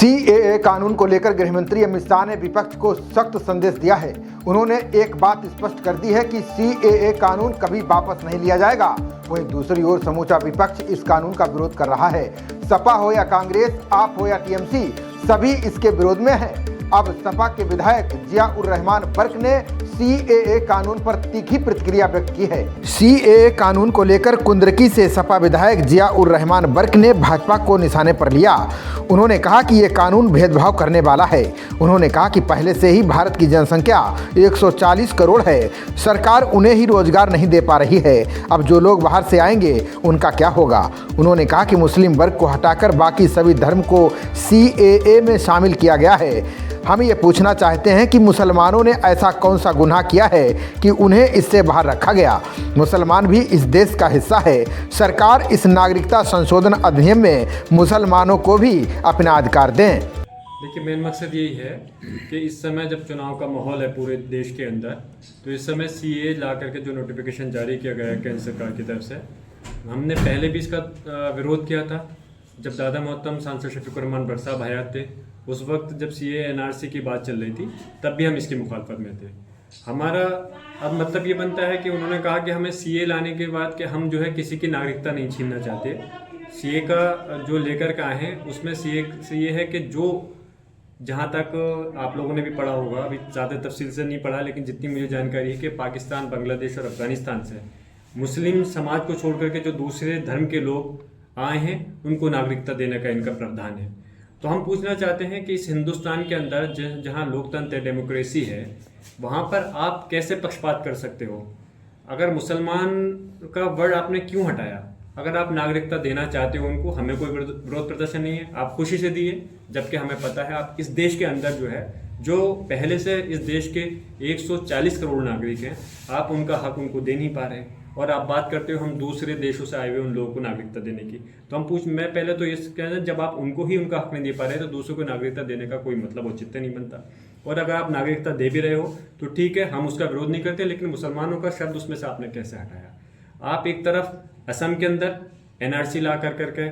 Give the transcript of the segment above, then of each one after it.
CAA कानून को लेकर गृहमंत्री अमित शाह ने विपक्ष को सख्त संदेश दिया है। उन्होंने एक बात स्पष्ट कर दी है कि सीएए कानून कभी वापस नहीं लिया जाएगा। वहीं दूसरी ओर समूचा विपक्ष इस कानून का विरोध कर रहा है। सपा हो या कांग्रेस, आप हो या टीएमसी, सभी इसके विरोध में हैं। अब सपा के विधायक जिया उर रहमान बर्क ने सीएए कानून पर तीखी प्रतिक्रिया व्यक्त की है। सीएए कानून को लेकर कुंदरकी से सपा विधायक जिया उर रहमान बर्क ने भाजपा को निशाने पर लिया। उन्होंने कहा कि ये कानून भेदभाव करने वाला है। उन्होंने कहा कि पहले से ही भारत की जनसंख्या 140 करोड़ है, सरकार उन्हें ही रोजगार नहीं दे पा रही है। अब जो लोग बाहर से आएंगे उनका क्या होगा। उन्होंने कहा कि मुस्लिम वर्ग को हटाकर बाकी सभी धर्म को सीएए में शामिल किया गया है। हम ये पूछना चाहते हैं कि मुसलमानों ने ऐसा कौन सा गुनाह किया है कि उन्हें इससे बाहर रखा गया। मुसलमान भी इस देश का हिस्सा है। सरकार इस नागरिकता संशोधन अधिनियम में मुसलमानों को भी अपना अधिकार दें। देखिए, मेन मकसद यही है कि इस समय जब चुनाव का माहौल है पूरे देश के अंदर, तो इस समय सीए ला करके जो नोटिफिकेशन जारी किया गया है केंद्र सरकार की तरफ से, हमने पहले भी इसका विरोध किया था। जब दादा मोहतरम सांसद शफीकुर रहमान बर्क साहब हयात थे, उस वक्त जब सीए एनआरसी की बात चल रही थी, तब भी हम इसकी मुखालफत में थे। हमारा अब मतलब ये बनता है कि उन्होंने कहा कि हमें सीए लाने के बाद कि हम जो है किसी की नागरिकता नहीं छीनना चाहते। सीए का जो लेकर के आए हैं उसमें सीए है कि जो जहाँ तक आप लोगों ने भी पढ़ा होगा, अभी ज़्यादा तफसील से नहीं पढ़ा, लेकिन जितनी मुझे जानकारी है कि पाकिस्तान, बांग्लादेश और अफगानिस्तान से मुस्लिम समाज को छोड़ करके जो दूसरे धर्म के लोग आए हैं उनको नागरिकता देने का इनका प्रावधान है। तो हम पूछना चाहते हैं कि इस हिंदुस्तान के अंदर जहाँ लोकतंत्र डेमोक्रेसी है, वहाँ पर आप कैसे पक्षपात कर सकते हो। अगर मुसलमान का वर्ड आपने क्यों हटाया? अगर आप नागरिकता देना चाहते हो उनको, हमें कोई विरोध प्रदर्शन नहीं है, आप खुशी से दिए। जबकि हमें पता है आप इस देश के अंदर जो है, जो पहले से इस देश के 140 करोड़ नागरिक हैं, आप उनका हक उनको दे नहीं पा रहे। और आप बात करते हो हम दूसरे देशों से आए हुए उन लोगों को नागरिकता देने की। तो मैं पहले तो ये कहना, जब आप उनको ही उनका हक नहीं दे पा रहे तो दूसरों को नागरिकता देने का कोई मतलब औचित्य नहीं बनता। और अगर आप नागरिकता दे भी रहे हो तो ठीक है, हम उसका विरोध नहीं करते, लेकिन मुसलमानों का शब्द उसमें से आपने कैसे हटाया? आप एक तरफ असम के अंदर एनआरसी ला करके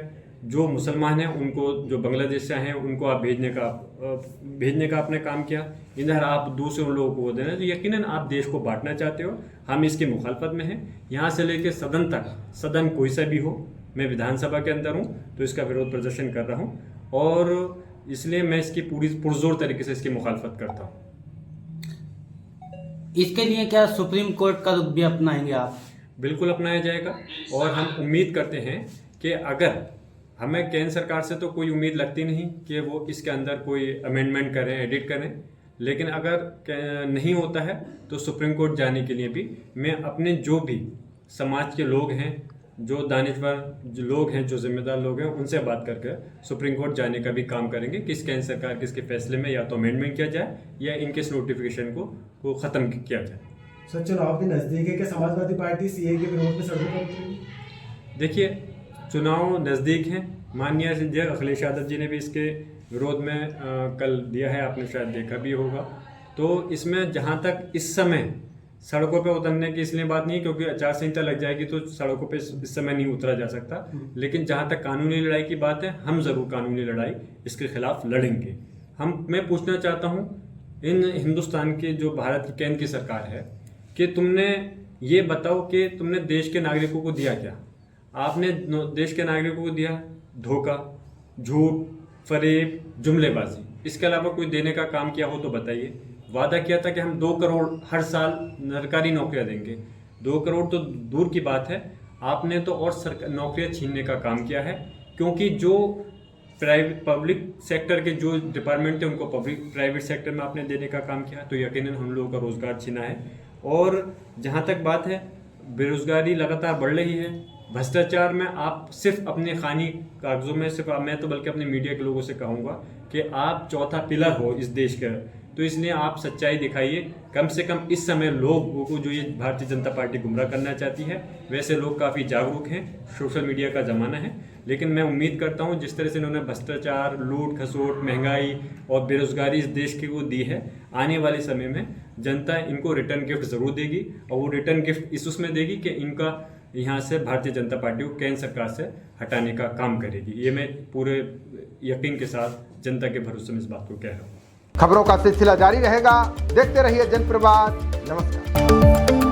जो मुसलमान हैं उनको, जो बांग्लादेश से हैं उनको आप भेजने का आपने काम किया। इधर आप दूसरे लोगों को देना, तो यकीनन आप देश को बांटना चाहते हो। हम इसकी मुखालफत में हैं। यहाँ से लेकर सदन तक, सदन कोई सा भी हो, मैं विधानसभा के अंदर हूँ तो इसका विरोध प्रदर्शन कर रहा हूँ, और इसलिए मैं इसकी पूरी पुरजोर तरीके से इसकी मुखालफत करता हूँ। इसके लिए क्या सुप्रीम कोर्ट का रुख भी अपनाएंगे आप? बिल्कुल अपनाया जाएगा, और हम उम्मीद करते हैं कि अगर हमें केंद्र सरकार से तो कोई उम्मीद लगती नहीं कि वो इसके अंदर कोई अमेंडमेंट करें, एडिट करें, लेकिन अगर नहीं होता है तो सुप्रीम कोर्ट जाने के लिए भी मैं अपने जो भी समाज के लोग हैं, जो दानिशवर जो लोग हैं, जो जिम्मेदार लोग हैं, उनसे बात करके सुप्रीम कोर्ट जाने का भी काम करेंगे कि केंद्र सरकार के इसके फैसले में या तो अमेंडमेंट किया जाए या इनके इस नोटिफिकेशन को ख़त्म किया जाए। सर, चुनाव भी नजदीक है कि समाजवादी पार्टी सीए के विरोध में सड़कों पर उतरेगी? देखिए, चुनाव नज़दीक हैं। माननीय अखिलेश यादव जी ने भी इसके विरोध में कल दिया है, आपने शायद देखा भी होगा। तो इसमें जहाँ तक इस समय सड़कों पे उतरने की इसलिए बात नहीं है क्योंकि आचार संहिता लग जाएगी तो सड़कों पे इस समय नहीं उतरा जा सकता, लेकिन जहाँ तक कानूनी लड़ाई की बात है, हम ज़रूर कानूनी लड़ाई इसके खिलाफ लड़ेंगे। मैं पूछना चाहता हूँ इन हिंदुस्तान के, जो भारत की केंद्र की सरकार है, कि तुमने ये बताओ कि तुमने देश के नागरिकों को दिया क्या? आपने देश के नागरिकों को दिया धोखा, झूठ, फरेब, जुमलेबाजी। इसके अलावा कोई देने का काम किया हो तो बताइए। वादा किया था कि हम 2 करोड़ हर साल सरकारी नौकरियां देंगे। 2 करोड़ तो दूर की बात है, आपने तो और नौकरियां छीनने का काम किया है, क्योंकि जो पब्लिक सेक्टर के जो डिपार्टमेंट थे उनको प्राइवेट सेक्टर में आपने देने का काम किया, तो यकीनन हम लोगों का रोजगार छीना है। और जहाँ तक बात है, बेरोजगारी लगातार बढ़ रही है। भ्रष्टाचार में आप सिर्फ अपने खानी कागजों में, सिर्फ मैं तो बल्कि अपने मीडिया के लोगों से कहूँगा कि आप चौथा पिलर हो इस देश का, तो इसलिए आप सच्चाई दिखाइए। कम से कम इस समय लोगों को, जो ये भारतीय जनता पार्टी गुमराह करना चाहती है, वैसे लोग काफ़ी जागरूक हैं, सोशल मीडिया का ज़माना है। लेकिन मैं उम्मीद करता हूँ जिस तरह से इन्होंने भ्रष्टाचार, लूट खसोट, महंगाई और बेरोजगारी इस देश की को दी है, आने वाले समय में जनता इनको रिटर्न गिफ्ट ज़रूर देगी, और वो रिटर्न गिफ्ट इस उसमें देगी कि इनका यहाँ से भारतीय जनता पार्टी को केंद्र सरकार से हटाने का काम करेगी। ये मैं पूरे यकीन के साथ जनता के भरोसे में इस बात को कह रहा हूँ। खबरों का सिलसिला जारी रहेगा। देखते रहिए जनप्रवाद। नमस्कार।